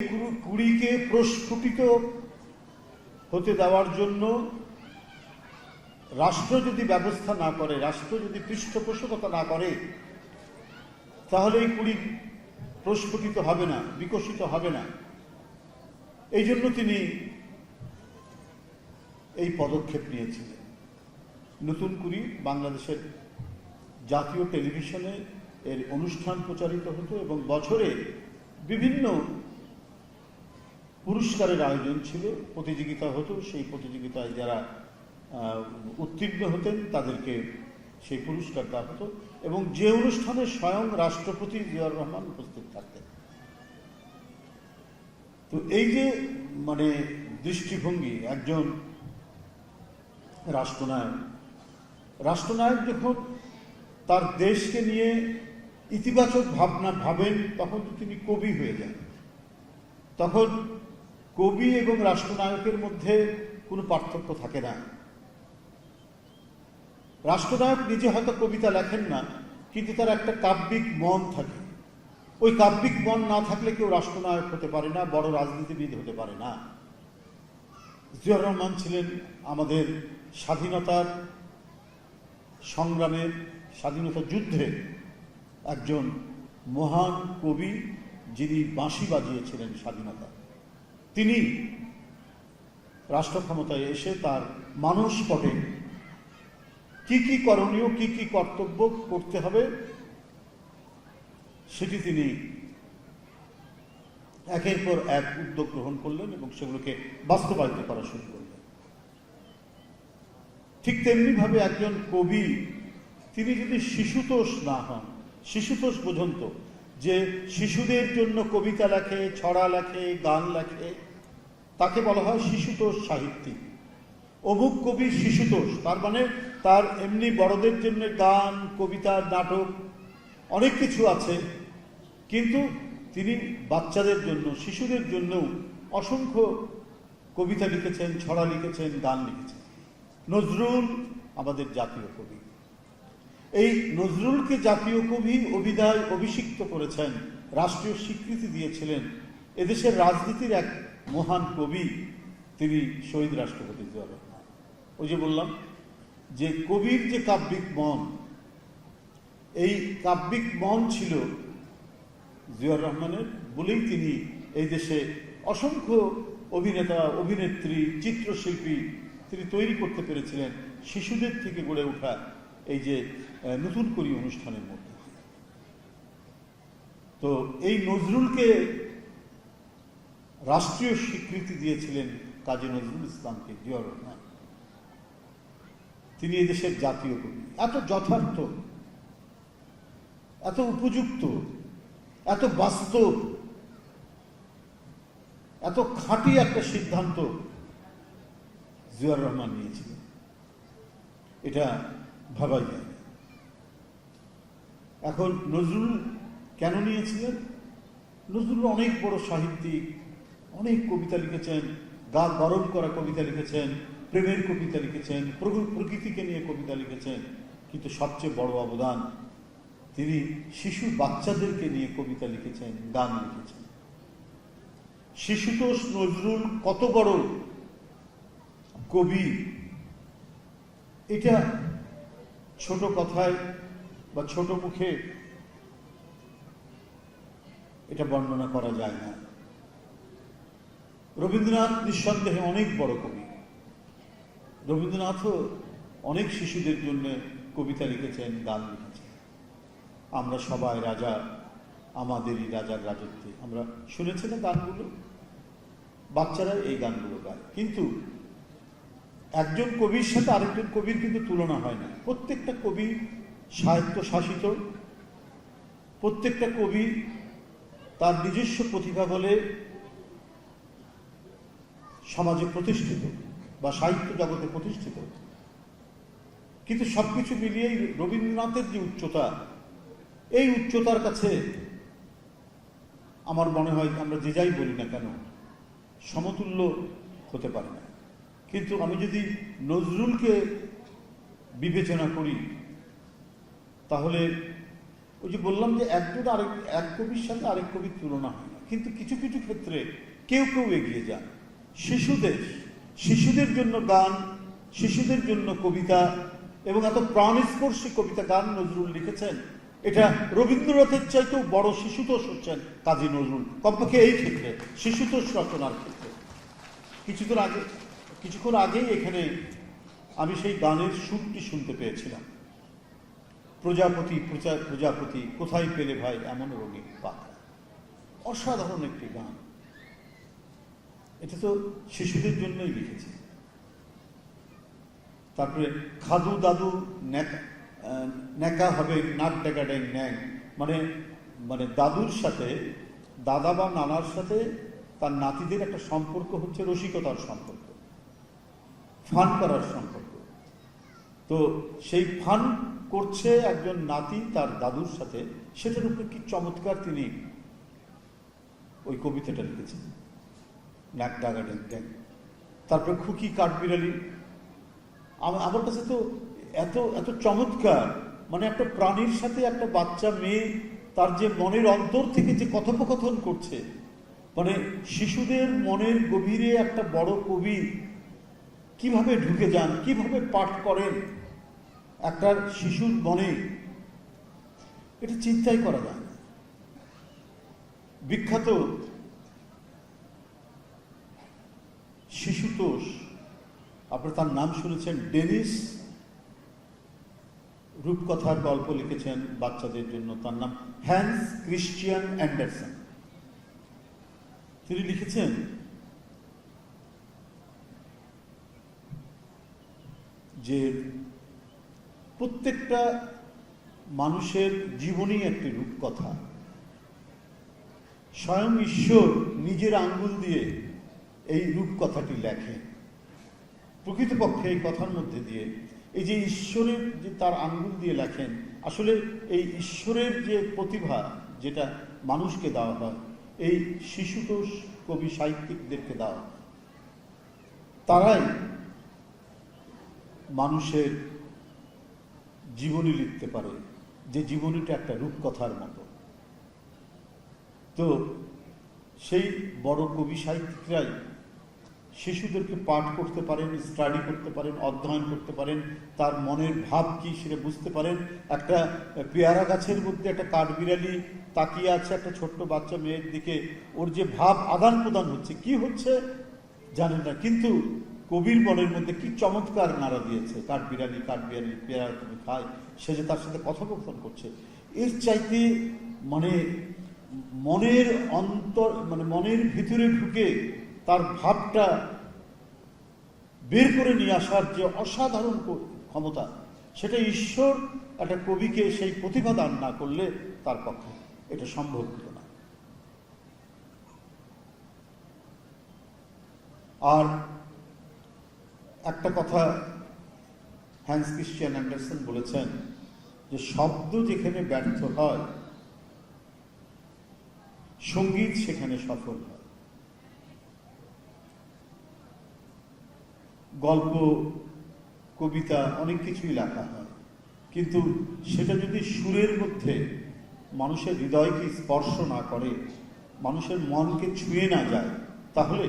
কুড়িকে প্রস্ফুটিত হতে দেওয়ার জন্য রাষ্ট্র যদি ব্যবস্থা না করে, রাষ্ট্র যদি পৃষ্ঠপোষকতা না করে, তাহলে এই কুড়ি প্রস্ফুটিত হবে না, বিকশিত হবে না। এই জন্য তিনি এই পদক্ষেপ নিয়েছিলেন। নতুন কুড়ি বাংলাদেশের জাতীয় টেলিভিশনে এর অনুষ্ঠান প্রচারিত হতো এবং বছরে বিভিন্ন পুরস্কারের আয়োজন ছিল, প্রতিযোগিতা হতো। সেই প্রতিযোগিতায় যারা উত্তীর্ণ হতেন তাদেরকে সেই পুরস্কার দেওয়া হতো এবং যে অনুষ্ঠানে স্বয়ং রাষ্ট্রপতি জিয়াউর রহমান উপস্থিত থাকতেন। তো এই যে দৃষ্টিভঙ্গি, একজন রাষ্ট্রনায়ক যখন তার দেশকে নিয়ে ইতিবাচক ভাবনা ভাবেন, তখন তিনি কবি হয়ে যান। তখন কবি এবং রাষ্ট্রনায়কের মধ্যে কোনো পার্থক্য থাকে না। রাষ্ট্রনায়ক নিজে হয়তো কবিতা লেখেন না, কিন্তু তার একটা কাব্যিক মন থাকে। ওই কাব্যিক মন না থাকলে কেউ রাষ্ট্রনায়ক হতে পারে না, বড় রাজনীতিবিদ হতে পারে না। জিয়াউর রহমান ছিলেন আমাদের স্বাধীনতার সংগ্রামের, স্বাধীনতা যুদ্ধের একজন মহান কবি, যিনি বাঁশি বাজিয়েছিলেন স্বাধীনতা। তিনি রাষ্ট্র ক্ষমতায় এসে তার মানসপটে কি কি করণীয়, কি কি কর্তব্য করতে হবে, সেটি তিনি একের পর এক উদ্যোগ গ্রহণ করলেন এবং সেগুলোকে বাস্তবায়িত করা শুরু করলেন। ঠিক তেমনি ভাবে একজন কবি, তিনি যদি শিশুতোষ না হন, শিশুতোষ বোঝন্ত, যে শিশুদের জন্য কবিতা লেখে, ছড়া লেখে, গান লেখে, তাকে বলা হয় শিশুতোষ সাহিত্যিক। অমুক কবি শিশুতোষ, তার মানে তার এমনি বড়দের জন্য গান, কবিতা, নাটক অনেক কিছু আছে, কিন্তু তিনি বাচ্চাদের জন্য, শিশুদের জন্যও অসংখ্য কবিতা লিখেছেন, ছড়া লিখেছেন, গান লিখেছেন। নজরুল আমাদের জাতীয় কবি। এই নজরুলকে জাতীয় কবি অভিধায় অভিষিক্ত করেছেন, রাষ্ট্রীয় স্বীকৃতি দিয়েছিলেন এদেশের রাজনীতির এক মহান কবি, তিনি শহীদ রাষ্ট্রপতি জিয়াউর রহমান। ওই যে বললাম যে কবির যে কাব্যিক মন, এই কাব্যিক মন ছিল জিয়াউর রহমানের, বলেই তিনি এই দেশে অসংখ্য অভিনেতা, অভিনেত্রী, চিত্রশিল্পী তিনি তৈরি করতে পেরেছিলেন, শিশুদের থেকে গড়ে ওঠা এই যে নতুন কুড়ি অনুষ্ঠানের মধ্যে। তো এই নজরুলকে রাষ্ট্রীয় স্বীকৃতি দিয়েছিলেন কাজী নজরুল ইসলামকে জিয়াউর রহমান। তিনি এদেশের জাতীয় কবি। এত যথার্থ, এত উপযুক্ত, এত বাস্তব, এত খাঁটি একটা সিদ্ধান্ত জিয়াউর রহমান নিয়েছিলেন, এটা ভাবাই যায় না। এখন নজরুল কেন নিয়েছিলেন? নজরুল অনেক বড় সাহিত্যিক, অনেক কবিতা লিখেছেন, গা গরম করা কবিতা লিখেছেন, প্রেমের কবিতা লিখেছেন, প্রকৃতিকে নিয়ে কবিতা লিখেছেন, কিন্তু সবচেয়ে বড় অবদান তিনি শিশু বাচ্চাদেরকে নিয়ে কবিতা লিখেছেন, গান লিখেছেন। শিশুতোষ নজরুল কত বড় কবি, এটা ছোট কথায় বা ছোট মুখে এটা বর্ণনা করা যায় না। রবীন্দ্রনাথ নিঃসন্দেহে অনেক বড় কবি। রবীন্দ্রনাথও অনেক শিশুদের জন্য কবিতা লিখেছেন, গান লিখেছেন। আমরা সবাই রাজা, আমাদেরই রাজার রাজত্বে, আমরা শুনেছি না গানগুলো? বাচ্চারা এই গানগুলো গায়। কিন্তু একজন কবির সাথে আরেকজন কবির কিন্তু তুলনা হয় না। প্রত্যেকটা কবি স্বায়ত্তশাসিত, প্রত্যেকটা কবি তার নিজস্ব প্রতিভা বলে সমাজে প্রতিষ্ঠিত বা সাহিত্য জগতে প্রতিষ্ঠিত। কিন্তু সবকিছু মিলিয়েই রবীন্দ্রনাথের যে উচ্চতা, এই উচ্চতার কাছে আমার মনে হয় আমরা যে যাই বলি না কেন সমতুল্য হতে পারে না। কিন্তু আমি যদি নজরুলকে বিবেচনা করি, তাহলে ওই যে বললাম যে এক কবির সাথে আরেক কবির তুলনা হয় না। কিন্তু কিছু কিছু ক্ষেত্রে কেউ কেউ এগিয়ে যান। শিশুদের জন্য গান, শিশুদের জন্য কবিতা, এবং এত প্রাণস্পর্শী কবিতা গান নজরুল লিখেছেন, এটা রবীন্দ্রনাথের চাইতেও বড় শিশুতোষ হচ্ছেন কাজী নজরুল, কমপক্ষে এই ক্ষেত্রে শিশুতোষ রচনার ক্ষেত্রে। কিছুক্ষণ আগেই এখানে আমি সেই গানের সুরটি শুনতে পেয়েছিলাম, প্রজাপতি প্রজাপতি কোথায় পেলে ভাই এমন রঙিন পাখা। অসাধারণ একটি গান, এটা তো শিশুদের জন্যই লিখেছে। তারপরে খাদু দাদু ন্যাকা হবে নাক ডেকা ড্যাং ন্যাং, মানে দাদুর সাথে, দাদা বা নানার সাথে তার নাতিদের একটা সম্পর্ক হচ্ছে রসিকতার সম্পর্ক, ফান করার সম্পর্ক। তো সেই ফান করছে একজন নাতি তার দাদুর সাথে, সেটার উপরে কি চমৎকার তিনি ওই কবিতাটা লিখেছেন, নাক ডাগা ড্যাং ড্যাং। তারপরে খুকি কাঠবিড়ালি, আমার কাছে তো এত এত চমৎকার, মানে একটা প্রাণীর সাথে একটা বাচ্চা মেয়ে তার যে মনের অন্তর থেকে যে কথোপকথন করছে, মানে শিশুদের মনের গভীরে একটা বড় কবি কিভাবে ঢুকে যান, কিভাবে পাঠ করেন একটা শিশুর মনে, এটা চিন্তাই করা যায় না। বিখ্যাত শিশুতোষ, আপনারা তার নাম শুনেছেন, ডেনিস রূপকথার গল্প লিখেছেন বাচ্চাদের জন্য, তার নাম হ্যান্স ক্রিশ্চিয়ান অ্যান্ডারসন। তিনি লিখেছেন যে প্রত্যেকটা মানুষের জীবনী একটি রূপকথা, স্বয়ং ঈশ্বর নিজের আঙ্গুল দিয়ে এই রূপকথাটি লেখেন। প্রকৃতপক্ষে এই কথার মধ্যে দিয়ে এই যে ঈশ্বরের যে তার আঙ্গুল দিয়ে লেখেন, আসলে এই ঈশ্বরের যে প্রতিভা যেটা মানুষকে দেওয়া হয়, এই শিশুতোষ কবি সাহিত্যিকদেরকে দেওয়া হয়। তারাই মানুষের জীবনী লিখতে পারে, যে জীবনীটা একটা রূপকথার মতো। তো সেই বড় কবি সাহিত্যিকরাই শিশুদেরকে পাঠ করতে পারেন, স্টাডি করতে পারেন, অধ্যয়ন করতে পারেন, তার মনের ভাব কি সেটা বুঝতে পারেন। একটা পেয়ারা গাছের মধ্যে একটা কাঠবিড়ালি তাকিয়ে আছে একটা ছোট্ট বাচ্চা মেয়ের দিকে, ওর যে ভাব আদান প্রদান হচ্ছে, কি হচ্ছে জানেন না, কিন্তু কবির মনের মধ্যে কি চমৎকার নাড়া দিয়েছে, কাঠবিড়ালি কাঠবিড়ালি পেয়ারা তুমি খায়, সে যে তার সাথে কথোপকথন করছে। এর চাইতে মানে মনের অন্তর, মানে মনের ভিতরে ঢুকে তার ভাবটা বের করে নিয়ে আসার যে অসাধারণ ক্ষমতা, সেটা ঈশ্বর একটা কবিকে সেই প্রতিভা দান না করলে তার পক্ষে এটা সম্ভব হতো না। আর একটা কথা হ্যান্স ক্রিশ্চিয়ান অ্যান্ডারসন বলেছেন যে শব্দ যেখানে ব্যর্থ হয়, সঙ্গীত সেখানে সফল হয়। গল্প, কবিতা অনেক কিছুই লেখা হয়, কিন্তু সেটা যদি সুরের মধ্যে মানুষের হৃদয়কে স্পর্শ না করে, মানুষের মনকে ছুঁয়ে না যায়, তাহলে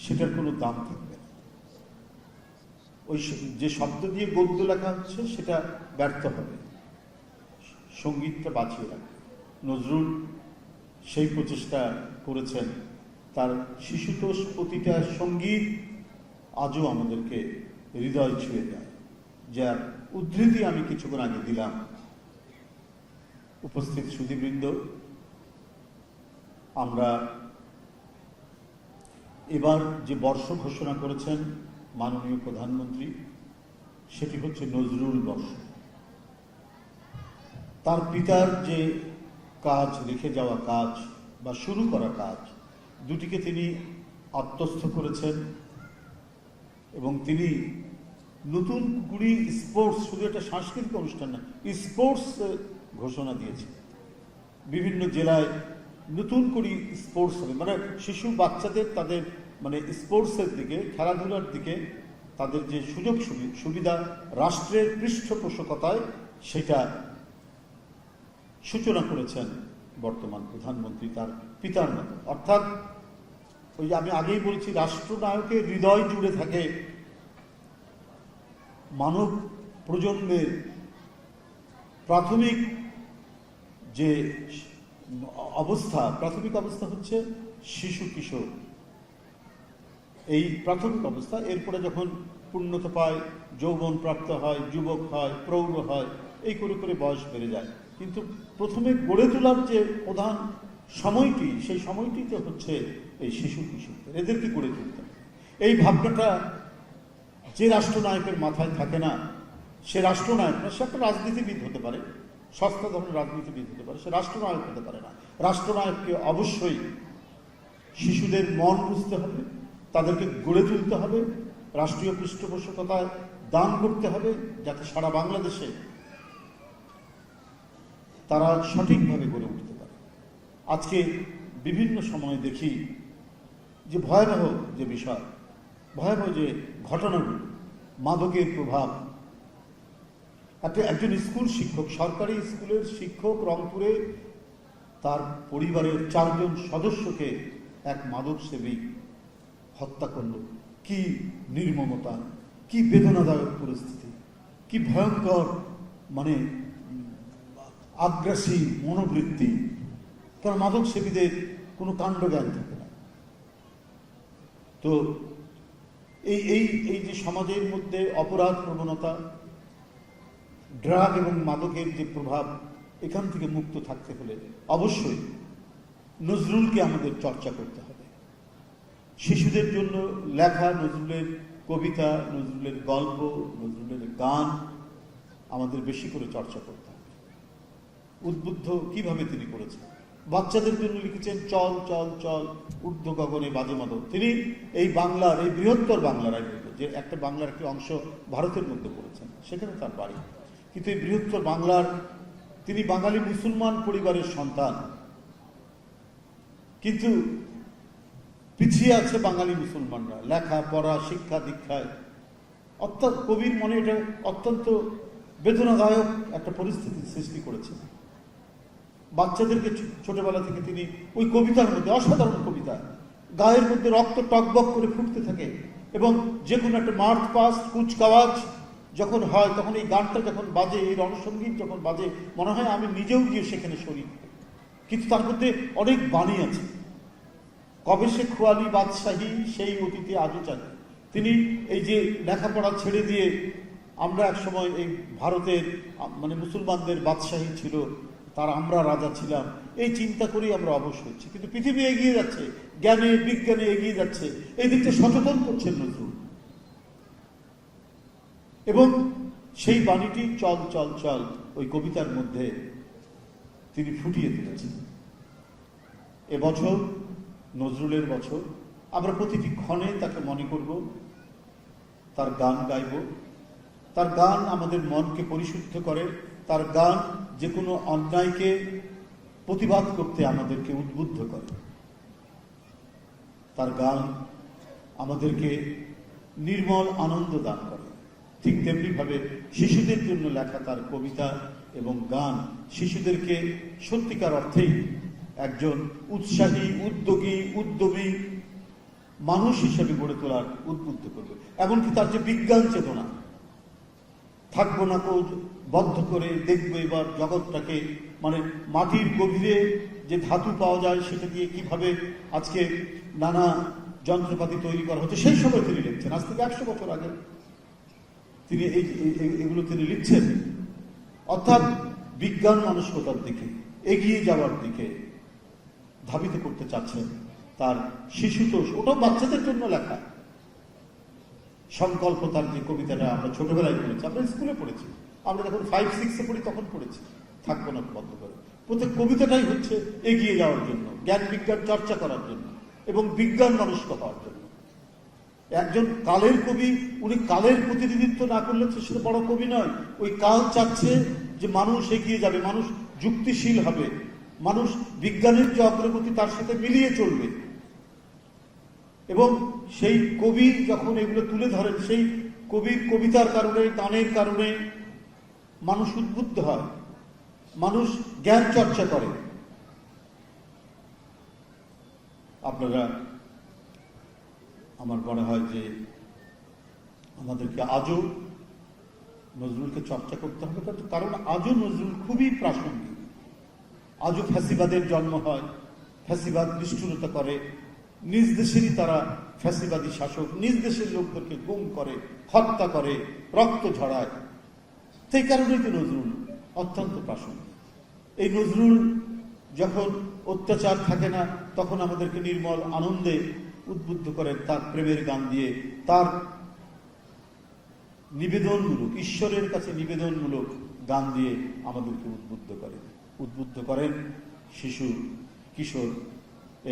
সেটার কোনো দাম থাকবে না। ওই যে শব্দ দিয়ে গদ্য লেখা হচ্ছে সেটা ব্যর্থ হবে, সঙ্গীতটা বাঁচিয়ে রাখবে। নজরুল সেই প্রচেষ্টা করেছেন, তার শিশুতোষ প্রতিটা সঙ্গীত আজও আমাদেরকে হৃদয় ছুঁয়ে দেয়, যার উদ্ধৃতি আমি কিছুক্ষণ আগে দিলাম। উপস্থিত সুধীবৃন্দ, আমরা এবার যে বর্ষ ঘোষণা করেছেন মাননীয় প্রধানমন্ত্রী, সেটি হচ্ছে নজরুল বর্ষ। তার পিতার যে কাজ, লিখে যাওয়া কাজ বা শুরু করা কাজ, দুটিকে তিনি আত্মস্থ করেছেন এবং তিনি নতুন কুড়ি স্পোর্টস, শুধু একটা সাংস্কৃতিক অনুষ্ঠান না, স্পোর্টস ঘোষণা দিয়েছে। বিভিন্ন জেলায় নতুন করে স্পোর্টস হবে, মানে শিশু বাচ্চাদের তাদের মানে স্পোর্টসের দিকে, খেলাধুলার দিকে তাদের যে সুযোগ সুবিধা রাষ্ট্রের পৃষ্ঠপোষকতায় সেটা সূচনা করেছেন বর্তমান প্রধানমন্ত্রী তার পিতার মতো। অর্থাৎ ওই যে আমি আগেই বলছি, রাষ্ট্রনায়কের হৃদয় জুড়ে থাকে মানব প্রজন্মের প্রাথমিক যে প্রাথমিক অবস্থা হচ্ছে শিশু কিশোর, এই প্রাথমিক অবস্থা। এরপরে যখন পূর্ণতা পায়, যৌবন প্রাপ্ত হয়, যুবক হয়, প্রৌঢ় হয়, এই করে করে বয়স বেড়ে যায়। কিন্তু প্রথমে গড়ে তোলার যে প্রধান সময়টি, সেই সময়টিতে হচ্ছে এই শিশু কিশোরদের, এদেরকে গড়ে তুলতে হবে। এই ভাবনাটা যে রাষ্ট্রনায়কের মাথায় থাকে না, সে রাষ্ট্রনায়ক না। সে একটা রাজনীতিবিদ হতে পারে, সস্তা ধরনের রাজনীতিবিদ হতে পারে, সে রাষ্ট্রনায়ক হতে পারে না। রাষ্ট্রনায়ককে অবশ্যই শিশুদের মন বুঝতে হবে, তাদেরকে গড়ে তুলতে হবে, রাষ্ট্রীয় পৃষ্ঠপোষকতায় দান করতে হবে, যাতে সারা বাংলাদেশে তারা সঠিকভাবে গড়ে উঠতে পারে। আজকে বিভিন্ন সময় দেখি যে ভয়াবহ যে বিষয়, ভয়াবহ যে ঘটনাগুলো, মাদকের প্রভাব। একজন স্কুল শিক্ষক, সরকারি স্কুলের শিক্ষক, রংপুরে তার পরিবারের 4 জন সদস্যকে এক মাদক সেবী হত্যা করল। কি নির্মমতা, কি বেদনাদায়ক পরিস্থিতি, কি ভয়ঙ্কর আগ্রাসী মনোবৃত্তি। কারণ মাদক সেবীদের কোনো কাণ্ডজ্ঞান থাকে না। তো এই যে সমাজের মধ্যে অপরাধ প্রবণতা, ড্রাগ এবং মাদকের যে প্রভাব, এখান থেকে মুক্ত থাকতে হলে অবশ্যই নজরুলকে আমাদের চর্চা করতে হবে। শিশুদের জন্য লেখা নজরুলের কবিতা, নজরুলের গল্প, নজরুলের গান আমাদের বেশি করে চর্চা করতে হবে। উদ্বুদ্ধ কিভাবে তিনি করেছেন। বাচ্চাদের জন্য লিখেছেন চল চল চল ঊর্ধ্ব গগনে বাজে মাদক। তিনি এই বাংলার, এই বৃহত্তর বাংলার, যে একটা বাংলার একটি অংশ ভারতের মধ্যে পড়েছেন, সেখানে তার বাড়ি। কিন্তু এই বৃহত্তর বাংলার, তিনি বাঙালি মুসলমান পরিবারের সন্তান, কিন্তু পিছিয়ে আছে বাঙালি মুসলমানরা লেখা পড়া, শিক্ষা দীক্ষায়। অর্থাৎ কবির মনে এটা অত্যন্ত বেদনাদায়ক একটা পরিস্থিতি সৃষ্টি করেছে। বাচ্চাদেরকে ছোটবেলা থেকে তিনি ওই কবিতার মধ্যে, অসাধারণ কবিতা, গায়ের মধ্যে রক্ত টকবক করে ফুটতে থাকে, এবং যে কোনো একটা মার্চ পাস্ট, কুচকাওয়াজ যখন হয়, তখন এই গানটা যখন বাজে, এই রণসঙ্গীত যখন বাজে, মনে হয় আমি নিজেও গিয়ে সেখানে শরীর। কিন্তু তার মধ্যে অনেক বাণী আছে। কবে সে খোয়ালি বাদশাহী সেই অতীতে আজও চাই। তিনি এই যে লেখাপড়া ছেড়ে দিয়ে, আমরা এক সময় এই ভারতের মুসলমানদের বাদশাহী ছিল, তার আমরা রাজা ছিলাম, এই চিন্তা করেই আমরা অবশ্য হচ্ছি। কিন্তু পৃথিবী এগিয়ে যাচ্ছে, জ্ঞানে বিজ্ঞানে এগিয়ে যাচ্ছে, এই দিকটা সচেতন করছেন নজরুল। এবং সেই বাণীটি চল চল চল ওই কবিতার মধ্যে তিনি ফুটিয়ে তুলেছেন। এবছর নজরুলের বছর, আমরা প্রতিটি ক্ষণে তাকে মনে করব, তার গান গাইব। তার গান আমাদের মনকে পরিশুদ্ধ করে, তার গান যে কোনো অন্যায়কে প্রতিবাদ করতে আমাদেরকে উদ্বুদ্ধ করে, তার গান আমাদেরকে নির্মল আনন্দ দান করে। ঠিক তেমনিভাবে শিশুদের জন্য লেখা তার কবিতা এবং গান শিশুদেরকে সত্যিকার অর্থেই একজন উৎসাহী, উদ্যমী মানুষ হিসেবে গড়ে তোলার উদ্বুদ্ধ করবে। এমনকি তার যে বিজ্ঞান চেতনা, থাকবো না কোজ, বদ্ধ করে দেখবো এবার জগৎটাকে, মাটির গভীরে যে ধাতু পাওয়া যায় সেটা দিয়ে কিভাবে আজকে নানা যন্ত্রপাতি তৈরি করা হচ্ছে, সেই সময় তিনি লিখছেন। আজ থেকে 100 বছর আগে তিনি এগুলো তিনি লিখছেন। অর্থাৎ বিজ্ঞান মানসিকতার দিকে, এগিয়ে যাওয়ার দিকে ধাবিত করতে চাচ্ছেন। তার শিশুতোষ, ওটাও বাচ্চাদের জন্য লেখা। সংকল্প, তার যে কবিতাটা আমরা ছোটবেলায় পড়েছি, আমরা স্কুলে পড়েছি, আমরা যখন 5-6-এ পড়ি তখন পড়েছি, থাকবো না বন্ধ করে। প্রত্যেক কবিতাটাই হচ্ছে এগিয়ে যাওয়ার জন্য, জ্ঞান বিজ্ঞান চর্চা করার জন্য এবং বিজ্ঞান মনস্ক হওয়ার জন্য। একজন কালের কবি, উনি কালের প্রতিনিধিত্ব না করলে সে বড় কবি নয়। ওই কাল চাচ্ছে যে মানুষ এগিয়ে যাবে, মানুষ যুক্তিশীল হবে, মানুষ বিজ্ঞানের যে অগ্রগতি তার সাথে মিলিয়ে চলবে। এবং সেই কবি যখন এগুলো তুলে ধরেন, সেই কবির কবিতার কারণে, গানের কারণে মানুষ উদ্বুদ্ধ হয়, মানুষ জ্ঞান চর্চা করে। আপনারা, আমার মনে হয় যে আমাদেরকে আজও নজরুলকে চর্চা করতে হবে, কারণ আজও নজরুল খুবই প্রাসঙ্গিক। আজও ফ্যাসিবাদের জন্ম হয়, ফ্যাসিবাদ নিষ্ঠুরতা করে, নিজ দেশেরই তারা ফ্যাসিবাদী শাসক, নিজ দেশের লোকদেরকে গুম করে, হত্যা করে, রক্ত ঝরায়। সেই কারণেই তো নজরুল অত্যন্ত প্রাসঙ্গিক। এই নজরুল যখন অত্যাচার থাকে না, তখন আমাদেরকে নির্মল আনন্দে উদ্বুদ্ধ করেন তার প্রেমের গান দিয়ে, তার নিবেদনমূলক, ঈশ্বরের কাছে নিবেদনমূলক গান দিয়ে আমাদেরকে উদ্বুদ্ধ করেন শিশু, কিশোর,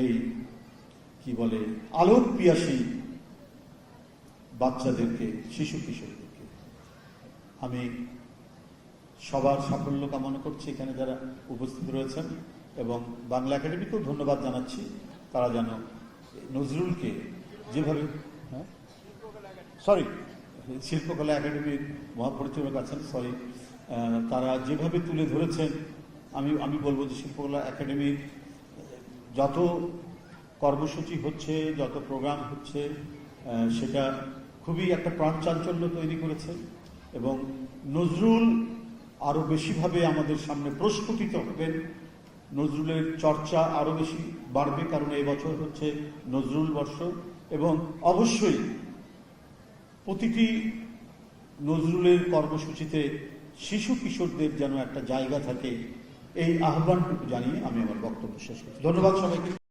এই কি বলে আলোক পিয়াসী বাচ্চাদেরকে, শিশু কিশোরদেরকে। আমি সবার সাফল্য কামনা করছি এখানে যারা উপস্থিত রয়েছেন, এবং বাংলা একাডেমিকেও ধন্যবাদ জানাচ্ছি। তারা যেন নজরুলকে যেভাবে, শিল্পকলা একাডেমির মহাপরিচালক আছেন, তারা যেভাবে তুলে ধরেছেন, আমি বলবো যে শিল্পকলা একাডেমির যত কর্মসূচি হচ্ছে, যত প্রোগ্রাম হচ্ছে, সেটা খুবই একটা প্রাণচাঞ্চল্য তৈরি করেছে, এবং নজরুল আরো বেশিভাবে আমাদের সামনে প্রস্ফুটিত হবেন। নজরুলের চর্চা আরো বেশি বাড়বে, কারণ এই বছর হচ্ছে নজরুল বর্ষ, এবং অবশ্যই প্রতিটি নজরুলের কর্মসূচিতে শিশু কিশোরদের যেন একটা জায়গা থাকে, এই আহ্বানটুকু জানিয়ে আমি আমার বক্তব্য শেষ করছি। ধন্যবাদ সবাইকে।